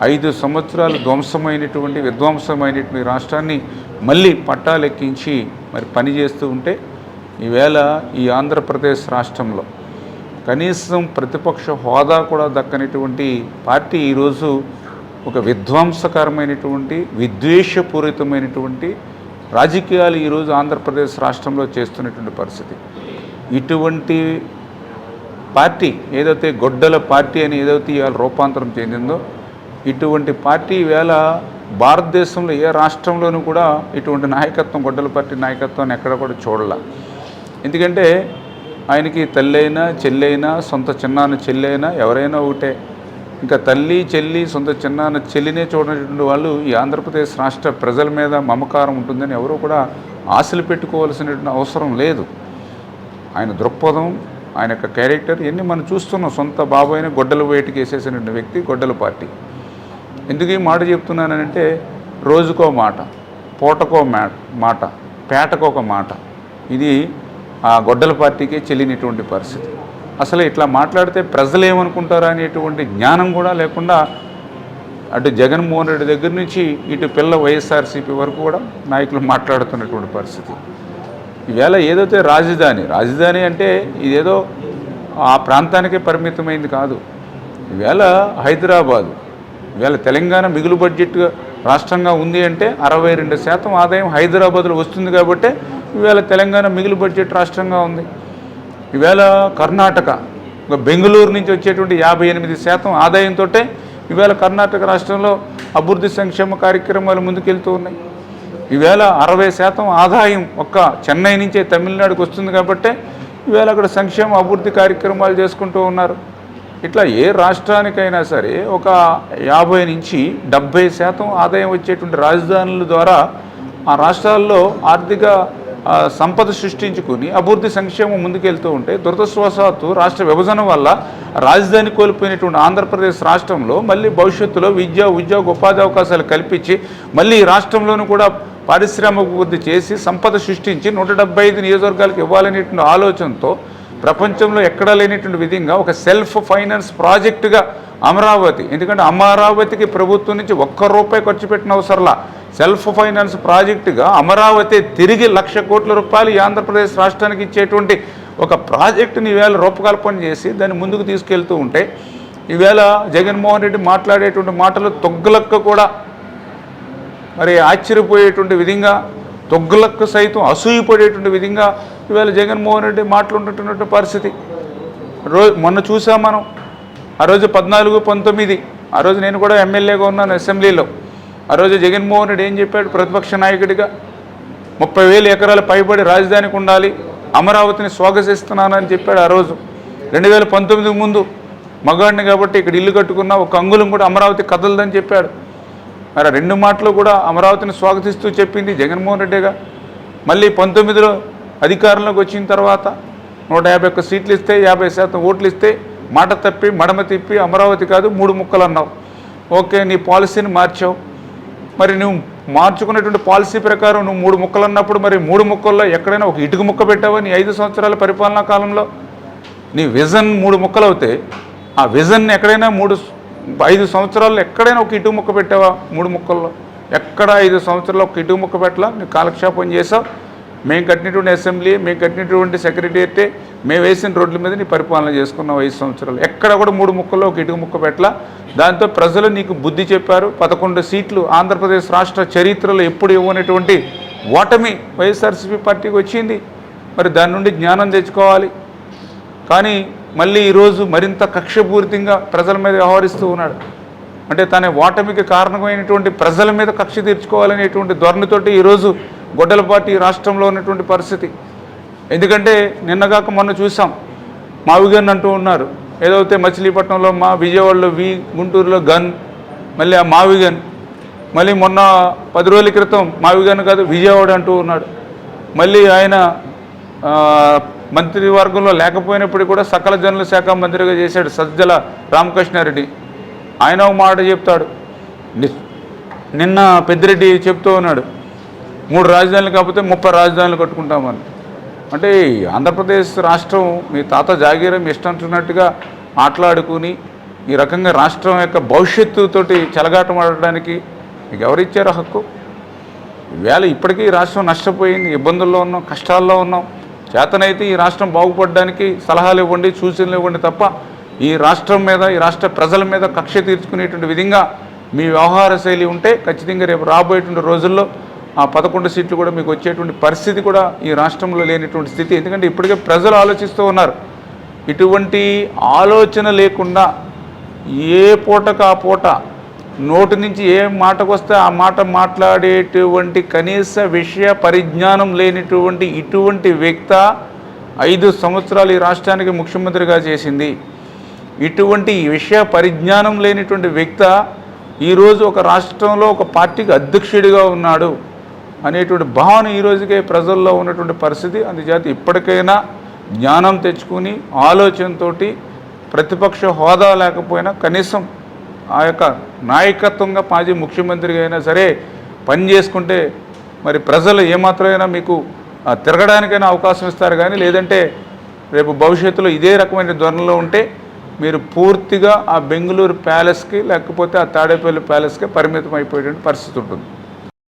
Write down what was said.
ఐదు సంవత్సరాలు విధ్వంసమైనటువంటి రాష్ట్రాన్ని మళ్ళీ పట్టాలెక్కించి మరి పనిచేస్తూ ఉంటే ఈవేళ ఈ ఆంధ్రప్రదేశ్ రాష్ట్రంలో కనీసం ప్రతిపక్ష హోదా కూడా దక్కనటువంటి పార్టీ ఈరోజు ఒక విధ్వంసకరమైనటువంటి విద్వేషపూరితమైనటువంటి రాజకీయాలు ఈరోజు ఆంధ్రప్రదేశ్ రాష్ట్రంలో చేస్తున్నటువంటి పరిస్థితి. ఇటువంటి పార్టీ ఏదైతే గొడ్డల పార్టీ అని ఏదైతే ఇవాళ రూపాంతరం చెందిందో, ఇటువంటి పార్టీ ఈవేళ భారతదేశంలో ఏ రాష్ట్రంలోనూ కూడా ఇటువంటి నాయకత్వం, గొడ్డల పార్టీ నాయకత్వాన్ని ఎక్కడ కూడా చూడాల. ఎందుకంటే ఆయనకి తల్లి అయినా చెల్లి అయినా సొంత చిన్నాన్న చెల్లి అయినా ఎవరైనా ఒకటే. ఇంకా తల్లి చెల్లి సొంత చిన్నాన్న చెల్లినే చూడనటువంటి వాళ్ళు ఈ ఆంధ్రప్రదేశ్ రాష్ట్ర ప్రజల మీద మమకారం ఉంటుందని ఎవరూ కూడా ఆశలు పెట్టుకోవాల్సినటువంటి అవసరం లేదు. ఆయన దృక్పథం, ఆయన యొక్క క్యారెక్టర్ ఇవన్నీ మనం చూస్తున్నాం. సొంత బాబాయిని గొడ్డల వేటికి వేసేసినటువంటి వ్యక్తి గొడ్డల పార్టీ. ఎందుకు ఈ మాట చెప్తున్నానంటే, రోజుకో మాట, పూటకో మాట, పేటకొక మాట, ఇది ఆ గొడ్డల పార్టీకే చెల్లినటువంటి పరిస్థితి. అసలు ఇట్లా మాట్లాడితే ప్రజలు ఏమనుకుంటారా అనేటువంటి జ్ఞానం కూడా లేకుండా అటు జగన్మోహన్ రెడ్డి దగ్గర నుంచి ఇటు పిల్ల వైఎస్ఆర్సీపీ వరకు కూడా నాయకులు మాట్లాడుతున్నటువంటి పరిస్థితి. ఈవేళ ఏదైతే రాజధాని అంటే ఇదేదో ఆ ప్రాంతానికే పరిమితమైంది కాదు. ఈవేళ హైదరాబాదు, ఈవేళ తెలంగాణ మిగులు బడ్జెట్ రాష్ట్రంగా ఉంది అంటే 62% ఆదాయం హైదరాబాద్లో వస్తుంది కాబట్టి ఈవేళ తెలంగాణ మిగులు బడ్జెట్ రాష్ట్రంగా ఉంది. ఈవేళ కర్ణాటక, బెంగళూరు నుంచి వచ్చేటువంటి 58% ఆదాయంతో ఈవేళ కర్ణాటక రాష్ట్రంలో అభివృద్ధి సంక్షేమ కార్యక్రమాలు ముందుకెళ్తూ ఉన్నాయి. ఈవేళ 60% ఆదాయం ఒక్క చెన్నై నుంచే తమిళనాడుకు వస్తుంది కాబట్టి ఈవేళ అక్కడ సంక్షేమ అభివృద్ధి కార్యక్రమాలు చేసుకుంటూ ఉన్నారు. ఇట్లా ఏ రాష్ట్రానికైనా సరే ఒక 50 నుంచి 70% ఆదాయం వచ్చేటువంటి రాజధానుల ద్వారా ఆ రాష్ట్రాల్లో ఆర్థిక సంపద సృష్టించుకుని అభివృద్ధి సంక్షేమం ముందుకెళ్తూ ఉంటే, దురదృష్టవశాత్తు రాష్ట్ర విభజన వల్ల రాజధాని కోల్పోయినటువంటి ఆంధ్రప్రదేశ్ రాష్ట్రంలో మళ్ళీ భవిష్యత్తులో విద్య, ఉద్యోగ, ఉపాధి అవకాశాలు కల్పించి మళ్ళీ ఈ రాష్ట్రంలోనూ కూడా పారిశ్రామిక అభివృద్ధి చేసి సంపద సృష్టించి 175 నియోజకవర్గాలకు ఇవ్వాలనేటువంటి ఆలోచనతో ప్రపంచంలో ఎక్కడా లేనటువంటి విధంగా ఒక సెల్ఫ్ ఫైనాన్స్ ప్రాజెక్టుగా అమరావతి, ఎందుకంటే అమరావతికి ప్రభుత్వం నుంచి ₹1 ఖర్చు పెట్టిన అవసరంలా సెల్ఫ్ ఫైనాన్స్ ప్రాజెక్టుగా అమరావతి తిరిగి ₹1,00,000 కోట్ల ఈ ఆంధ్రప్రదేశ్ రాష్ట్రానికి ఇచ్చేటువంటి ఒక ప్రాజెక్టుని ఈవేళ రూపకల్పన చేసి దాన్ని ముందుకు తీసుకెళ్తూ ఉంటే ఈవేళ జగన్మోహన్ రెడ్డి మాట్లాడేటువంటి మాటలు తొగ్గులక్క కూడా మరి ఆశ్చర్యపోయేటువంటి విధంగా, తొగ్గులకు సైతం అసూయపడేటువంటి విధంగా ఈవేళ జగన్మోహన్ రెడ్డి మాట్లాడుతున్నటువంటి పరిస్థితి. మొన్న చూసాం మనం. ఆ రోజు 14, 19 ఆ రోజు నేను కూడా ఎమ్మెల్యేగా ఉన్నాను అసెంబ్లీలో. ఆ రోజు జగన్మోహన్ రెడ్డి ఏం చెప్పాడు? ప్రతిపక్ష నాయకుడిగా 30,000 ఎకరాల పైబడి రాజధానికి ఉండాలి, అమరావతిని స్వాగతిస్తున్నానని చెప్పాడు. ఆ రోజు 2019 ముందు మగాడిని కాబట్టి ఇక్కడ ఇల్లు కట్టుకున్న ఒక అంగుళం కూడా అమరావతి కదలదని చెప్పాడు. మరి 2 మాటలు కూడా అమరావతిని స్వాగతిస్తూ చెప్పింది జగన్మోహన్ రెడ్డిగా. మళ్ళీ 19లో అధికారంలోకి వచ్చిన తర్వాత 151 సీట్లు ఇస్తే 50% ఓట్లు ఇస్తే మాట తప్పి మడమ తిప్పి అమరావతి కాదు 3 ముక్కలు అన్నావు. ఓకే, నీ పాలసీని మార్చావు. మరి నువ్వు మార్చుకున్నటువంటి పాలసీ ప్రకారం నువ్వు 3 ముక్కలు అన్నప్పుడు మరి 3 ముక్కల్లో ఎక్కడైనా ఒక ఇటుక ముక్క పెట్టావా? నీ 5 సంవత్సరాల పరిపాలనా కాలంలో నీ విజన్ 3 ముక్కలు అవుతే ఆ విజన్ ఎక్కడైనా 5 సంవత్సరాల్లో ఎక్కడైనా ఒక ఇటుక ముక్క పెట్టావా? 3 ముక్కల్లో ఎక్కడ 5 సంవత్సరాల్లో ఒక ఇటుక ముక్క పెట్టలా. నువ్వు కాలక్షేపం చేసావు. మేము కట్టినటువంటి అసెంబ్లీ, మేము కట్టినటువంటి సెక్రటేరియటే, మేము వేసిన రోడ్ల మీద నీ పరిపాలన చేసుకున్నావు 5 సంవత్సరాలు. ఎక్కడ కూడా 3 ముక్కల్లో ఒక ఇటుక ముక్క పెట్టలా. దాంతో ప్రజలు నీకు బుద్ధి చెప్పారు. 11 సీట్లు ఆంధ్రప్రదేశ్ రాష్ట్ర చరిత్రలో ఎప్పుడు ఇవ్వనటువంటి ఓటమి వైఎస్ఆర్సీపీ పార్టీకి వచ్చింది. మరి దాని నుండి జ్ఞానం తెచ్చుకోవాలి. కానీ మళ్ళీ ఈరోజు మరింత కక్షపూరితంగా ప్రజల మీద వ్యవహరిస్తూ ఉన్నాడు. అంటే తన ఓటమికి కారణమైనటువంటి ప్రజల మీద కక్ష తీర్చుకోవాలనేటువంటి ధోరణితోటి ఈరోజు గొడ్డల పార్టీ రాష్ట్రంలో ఉన్నటువంటి పరిస్థితి. ఎందుకంటే నిన్నగాక మొన్న చూసాం, మావిగన్ అంటూ ఉన్నారు. ఏదైతే మచిలీపట్నంలో మా, విజయవాడలో వి, గుంటూరులో గన్, మళ్ళీ ఆ మావిగన్. మళ్ళీ మొన్న 10 రోజుల క్రితం మావిగన్ కాదు విజయవాడ అంటూ ఉన్నాడు. మళ్ళీ ఆయన మంత్రివర్గంలో లేకపోయినప్పుడు కూడా సకల జనుల శాఖ మంత్రిగా చేశాడు సజ్జల రామకృష్ణారెడ్డి. ఆయన ఒక మాట చెప్తాడు. నిన్న పెద్దిరెడ్డి చెప్తూ ఉన్నాడు, 3 రాజధానులు కాకపోతే 30 రాజధానులు కట్టుకుంటామని. అంటే ఆంధ్రప్రదేశ్ రాష్ట్రం మీ తాత జాగీరం ఇష్టంటున్నట్టుగా మాట్లాడుకుని ఈ రకంగా రాష్ట్రం యొక్క భవిష్యత్తుతోటి చెలగాటమాడడానికి మీకు ఎవరిచ్చారో హక్కు? ఈవేళ ఇప్పటికీ ఈ రాష్ట్రం నష్టపోయింది, ఇబ్బందుల్లో ఉన్నాం, కష్టాల్లో ఉన్నాం. చేతనైతే ఈ రాష్ట్రం బాగుపడడానికి సలహాలు ఇవ్వండి, సూచనలు ఇవ్వండి తప్ప ఈ రాష్ట్రం మీద, ఈ రాష్ట్ర ప్రజల మీద కక్ష తీర్చుకునేటువంటి విధంగా మీ వ్యవహార శైలి ఉంటే ఖచ్చితంగా రేపు రాబోయేటువంటి రోజుల్లో ఆ 11 సీట్లు కూడా మీకు వచ్చేటువంటి పరిస్థితి కూడా ఈ రాష్ట్రంలో లేనిటువంటి స్థితి. ఎందుకంటే ఇప్పటికే ప్రజలు ఆలోచిస్తూ ఉన్నారు. ఇటువంటి ఆలోచన లేకుండా ఏ పూటకు ఆ పూట నోటి నుంచి ఏ మాటకు వస్తే ఆ మాట మాట్లాడేటువంటి కనీస విషయ పరిజ్ఞానం లేనిటువంటి ఇటువంటి వ్యక్తి 5 సంవత్సరాలు ఈ రాష్ట్రానికి ముఖ్యమంత్రిగా చేసింది. ఇటువంటి విషయ పరిజ్ఞానం లేనిటువంటి వ్యక్తి ఈరోజు ఒక రాష్ట్రంలో ఒక పార్టీకి అధ్యక్షుడిగా ఉన్నాడు అనేటువంటి భావన ఈరోజుకే ప్రజల్లో ఉన్నటువంటి పరిస్థితి. అందుచేత ఇప్పటికైనా జ్ఞానం తెచ్చుకుని ఆలోచనతో ప్రతిపక్ష హోదా లేకపోయినా కనీసం ఆ యొక్క నాయకత్వంగా మాజీ ముఖ్యమంత్రిగా అయినా సరే పని చేసుకుంటే మరి ప్రజలు ఏమాత్రమైనా మీకు తిరగడానికైనా అవకాశం ఇస్తారు. కానీ లేదంటే రేపు భవిష్యత్తులో ఇదే రకమైన ధోరణిలో ఉంటే మీరు పూర్తిగా ఆ బెంగళూరు ప్యాలెస్కి లేకపోతే ఆ తాడేపల్లి ప్యాలెస్కి పరిమితం అయిపోయేటువంటి పరిస్థితి ఉంటుంది.